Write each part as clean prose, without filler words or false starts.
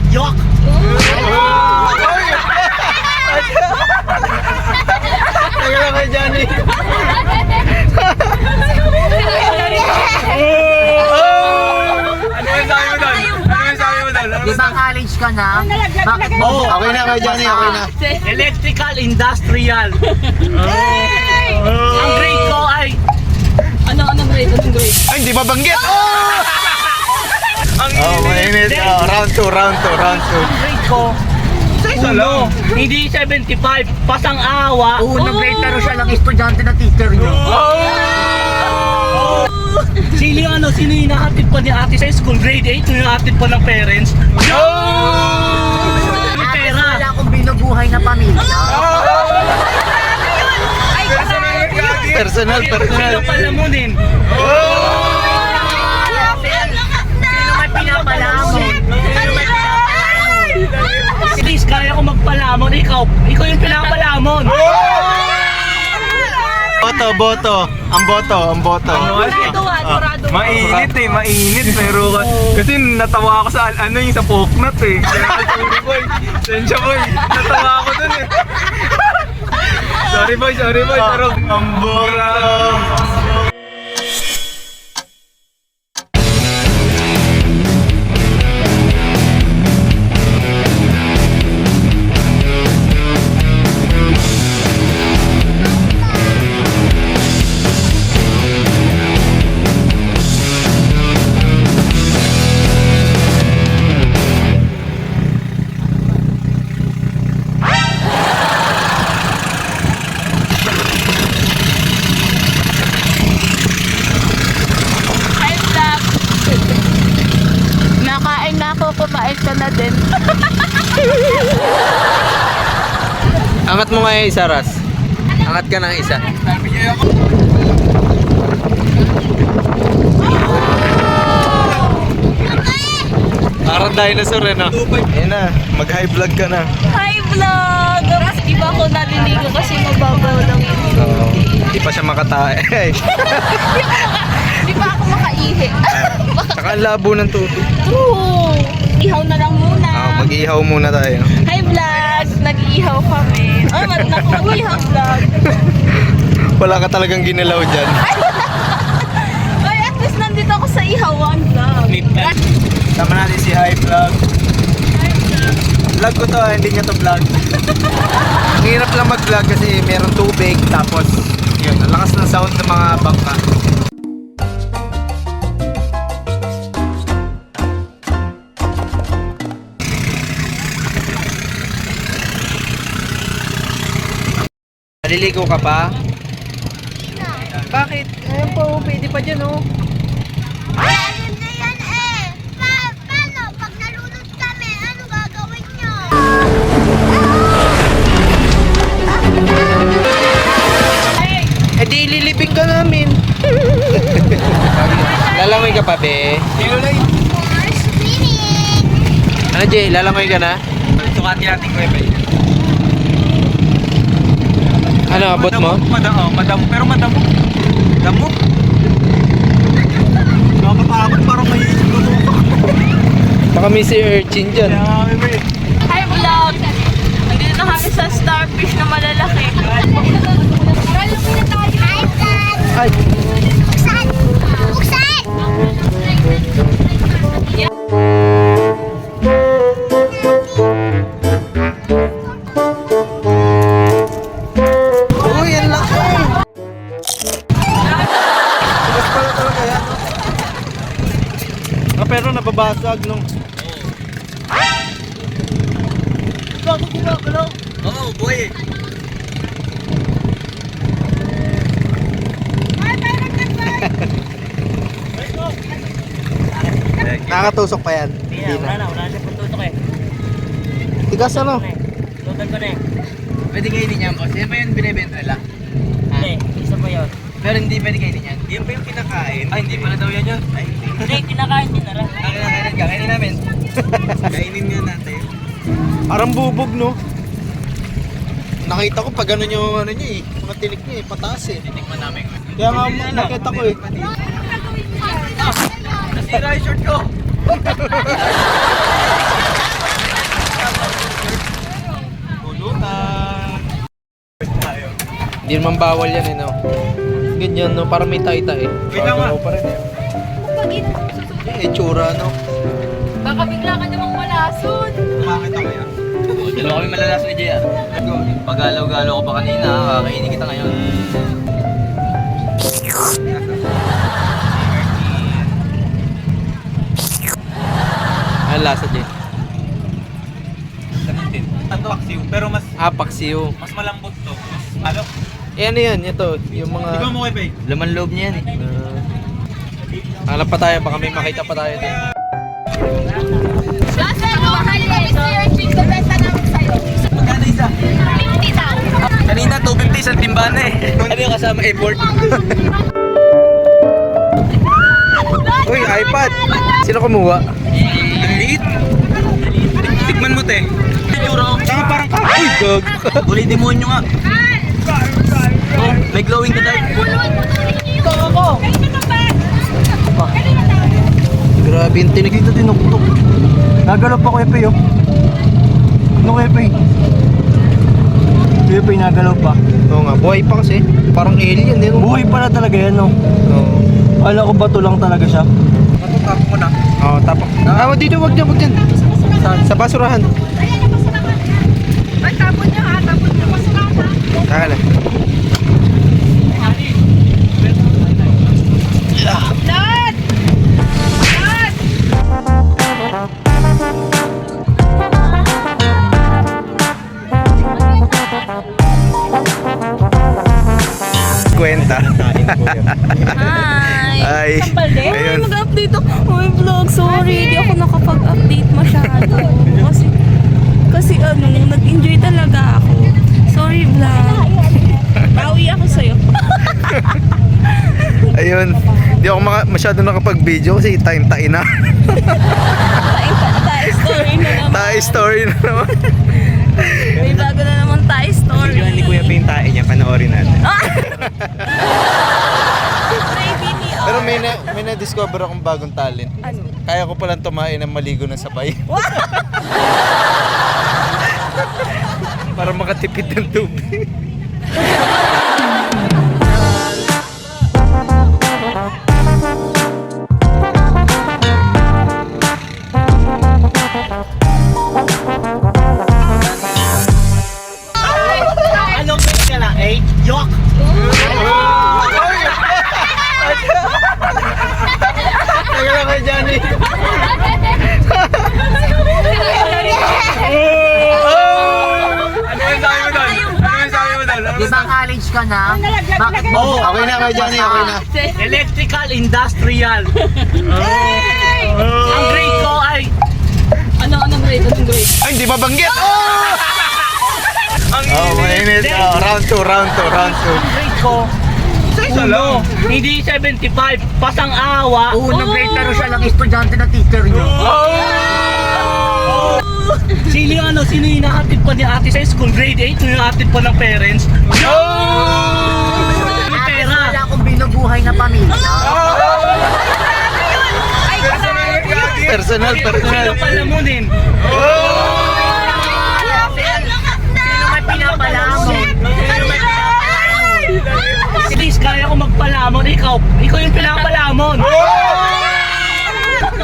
Yok! Tagal lang kay Johnny. Ano yung sabi mo doon? Ano yung sabi mo doon? Di ba college ka na? Bakit mo? Oh, Okay na kay Johnny, okay na. Electrical Industrial. Ang grade ko ay... Anong grade? Ay, hindi ba banggit? Oh, mainit. Oh, round 2, round 2, round 2. Ang grade ko... Isa lang. Hindi 75, pasang awa. Nag-grade pero siya lang estudyante na teacher niyo. Sino yung hinahatid pa ni ate sa school? Grade 8, yung hinahatid pa ng parents. Yung Ate, pera. wala akong binubuhay na pamilya. Personal, personal. Sino palamunin? Sino may pinapalamon? Please, kaya ko magpalamon. Ikaw yung pinapalamon. Boto. Ang boto. Mainit eh, mainit. Pero kasi natawa ako sa ano yung sa poknat eh. Sorry boy. Sensya boy. Natawa ako dun eh. Sorry boy. Pero ang boto. Nakain na ako, kumain ka na din. Angat mo nga yung isa, Ras. Angat ka ng isa. Parang dinosaur eh, no? Ayun na, mag-high vlog ka na. Hi vlog! Di ba ako naliligo kasi mababaw lang yun. Oo, hindi pa siya makatae. Di ba ako makaihi? Saka ang labo ng tubig. True! Ihaw na lang muna. Mag-ihaw muna tayo. Hi vlog! Nag-ihaw kami. Oh, mag-ihaw vlog. Wala ka talagang ginalaw dyan. Ay, at least nandito ako sa ihawan vlog. Tama natin si High Vlog. Vlog ko to, hindi niya to vlog. Ang hirap lang mag-vlog kasi meron tubig, tapos yun, ang lakas ng sound ng mga bangka. Naliligo ka pa? Bakit? Ayun po, pwede pa dyan oh. Ayun na yan eh! Paano? Pag nalunod kami, ano gagawin nyo? Eh di ililibing ka namin. Lalangoy ka pa, be? For swimming! Ano, Jay? Lalangoy ka na? Sukati natin ko eh. Ano, abot mo? Madamo. Pero madamo. Damo. Nakakatakot parang may Baka may si urchin dyan. Hi vlog! Nandito na kami sa starfish na malalaki. Hi, Dad! Ay! Buksan! Buksan! Uy, yan laki! Mas pala talaga yan. Pero nababasag nung... Oo, boy. Nakakatusok pa yan. Wala siya pututok eh. Tigas ano? Tutan ko na eh. Pwede kainin yan, boss. Yan ba yung binibenta lang? Hindi, isa pa yun. Pero hindi pwede kainin yan. Yan ba yung kinakain? Ay, hindi pala daw yan yun. Ay, hindi. Hindi, kinakain din na rin. Kainin ka, kainin namin. Kainin nga natin. Parang bubog, no? Nakita ko pag ano yung ano niya eh. Mga tinik niya eh, pataas eh. Titikman namin. Kaya nga nakita ko eh. Nasira yung short ko. Hindi naman bawal yan eh, no? Ganyan, no? Parang may tayo-tayo eh. Wait lang, ma. pa rin eh. Eh, tsura, no? Baka bigla ka namang malason. Bakit ako yan? Dalawa kami malalas ni JR. Pagalaw-galaw ko pa kanina, kakainin kita ngayon. Ano lasa, Jay? Sabitin. Ito paksiw, pero mas Paksiw. malambot to. Mas ano? Eh, ano yan? Ito, yung mga... Ikaw mo kay Pei. Laman loob niya yan eh. Hanap pa tayo, baka may makita pa tayo din. Kasi mahal na Mr. Chick, bebenta namin sa'yo. Magkano isa? 50 daw. Kanina 250 sa timbana eh. Ano yung kasama airport? Uy, iPad! Sino kumuha? Ang liit. Tikman mo te. Itsura. Saka parang Uy, gag! Uli demonyo nga. Oh, may glowing ka dahil. Puluan mo tuloy niyo. Ako. Kanina ba? Kanina daw. Grabe yung tinig. Dito tinuktok. Nagalaw pa ko Epe oh. Ano ko Epe? Epe nagalaw pa. Oo nga, buhay pa kasi. Parang alien eh. No? Buhay pala talaga yan no. Oo. Akala ko bato lang talaga siya. Matutap mo na. Oo, tapak. Dito, wag dyan. Sa basurahan. Ayan na basurahan. Ay, tapon niya ha. Tapon niya basurahan. Kala. Dad! Dad! Kwenta. Hi! Ay. Ay, Ayun. mag-update ako. Uy, vlog, sorry. Hindi ako nakapag-update masyado. Kasi nag-enjoy talaga ako. Sorry, vlog. Bawi ako sa'yo. Ayun. Hindi ako masyado nakapag-video kasi time-tain na. Tayo story na naman. Tayo story na naman. May bago na naman tayo story. Yun ni Kuya Pei yung tae niya, panoorin natin. Pero may na-discover akong bagong talent. Ano? Kaya ko palang tumain ng maligo ng sabay. Para makatipid ng tubig. Anong grade ka na? 8? Yok! Tagal lang kay Johnny. Ano yung sabi mo doon? Ano yung sabi mo doon? Di ba college ka na? Bakit mo? Okay na kay Johnny, okay na. Electrical Industrial. Ang grade ko ay... Anong grade? Ay, hindi mabanggit! Ang Oh, mainit. Oh, round 2. Ang grade ko... isa lang. Hindi 75, pasang awa. Unang grade pero siya lang estudyante na teacher niyo. Sino yung hinahatid pa ni ate sa school? Grade 8, yung hinahatid pa ng parents. May pera. Wala akong binubuhay na pamilya. Personal. Sino palamunin? Sino may pinapalamon? Please, kaya ko magpalamon. Ikaw yung pinapalamon.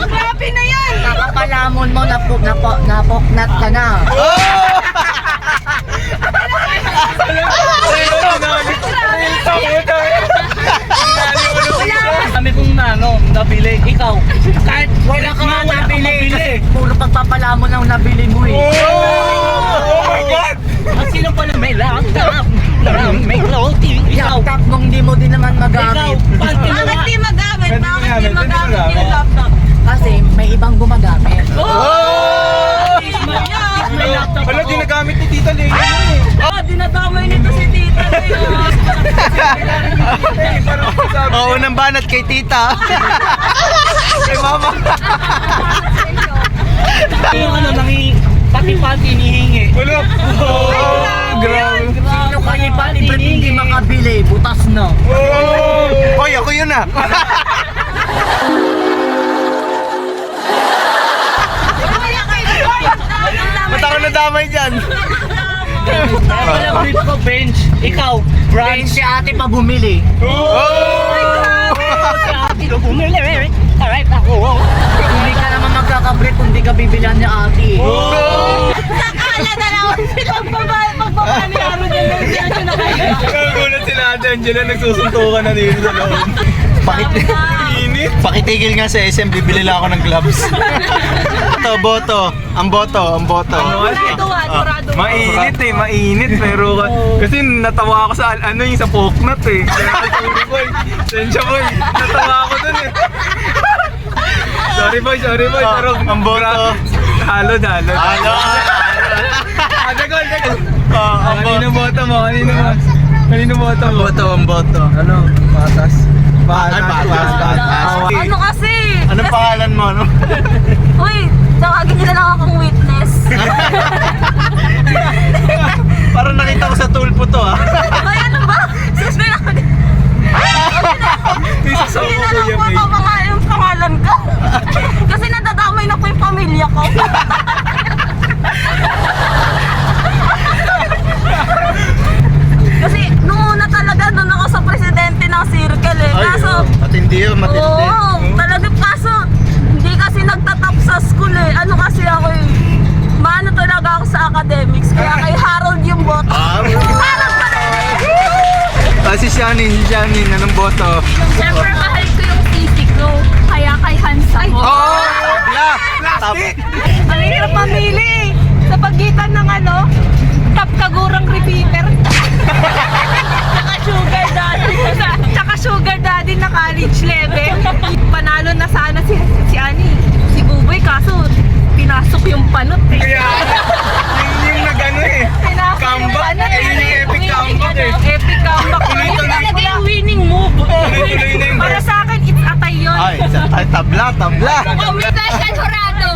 Grabe na yan! Kakapalamon mo, napoknat ka na. Kami kong nabili. Ikaw, kahit wala ka nga mabili. Puro pagpapalamon ang nabili mo eh. Oh my God! At sino pala may laptop? May clothing. Ikaw, Laptop mong di mo din naman ikaw, magamit. panty mo Bakit nga. di magamit? Pwede Bakit magamit, di pwede magamit magamit. yung laptop? Kasi may ibang gumagamit. May laptop Wala, ako. ginagamit ni Tita Lea eh. Dinadamay nito si tita. Eh, parang sabi Oo, unang banat kay tita. kay mama. Yung pati-pati hinihingi. Wala. Grabe. Sino kayo pa hindi makabili? Butas na. Hoy, ako yun ah. Ba't ako nadamay dyan? Wala brief ko, bench. Ikaw, Friends, branch. si ate pa bumili. Ate ko bumili. Alright, ako. Hindi ka naman magkakabrief kung di ka bibilihan ni ate. Akala na lang Pagpapaniyaro dyan lang siya siya nakaya. Nagulat sila Ate Angela, nagsusuntukan na dito sa loob. Init. Pakitigil nga sa SM, bibili lang ako ng gloves. Boto. Ang boto. Mainit mainit. Pero kasi natawa ako sa yung sa poknat eh. Kaya sorry boy. Sensya boy. Natawa ako dun eh. Sorry boy. Pero ang boto. Halo. Dagol. Kanino boto mo? Ang boto. Ano? Patas. Patas. Ano kasi? Anong pangalan mo? Ano? Uy, tawagin nila lang akong witness. Parang nakita ko sa tulpo to ah. Ay, ano ba? Sus, may nakag... Hindi na lang po yung pangalan ko. Kasi nadadamay na po yung pamilya ko. Kasi nung una talaga doon ako sa presidente ng circle eh. Kaso, Matindi yun, matindi. oo, talaga kaso, hindi kasi nagtatap sa school eh. Ano kasi ako eh, maano talaga ako sa academics. Kaya kay Harold yung boto. Harold pa rin! Si Janin, anong boto? Siyempre mahal ko yung sisig ko. Kaya kay Hansa ko. Plastic! Ang hirap mamili sa pagitan ng top kagurang repeater. Tsaka sugar daddy na college level. Panalo na sana si Buboy kaso pinasok yung panot eh. Kaya yung nag-ano eh. Comeback. Yun yung epic comeback eh. Epic comeback. Tuloy-tuloy. Yun talaga yung winning move. Tuloy-tuloy na yung Para sa akin, it's atay yun. Ay, tabla. Special Horado.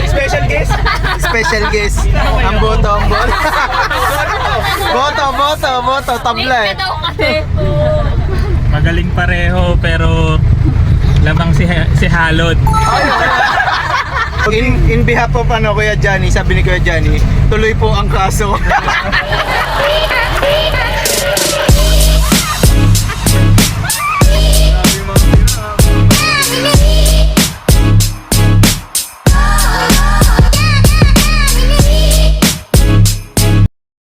special guest. Special guest. Ang boto. Boto, tabla eh. daw kasi. Magaling pareho pero lamang si Halod. In behalf of Kuya Johnny, sabi ni Kuya Johnny, tuloy po ang kaso.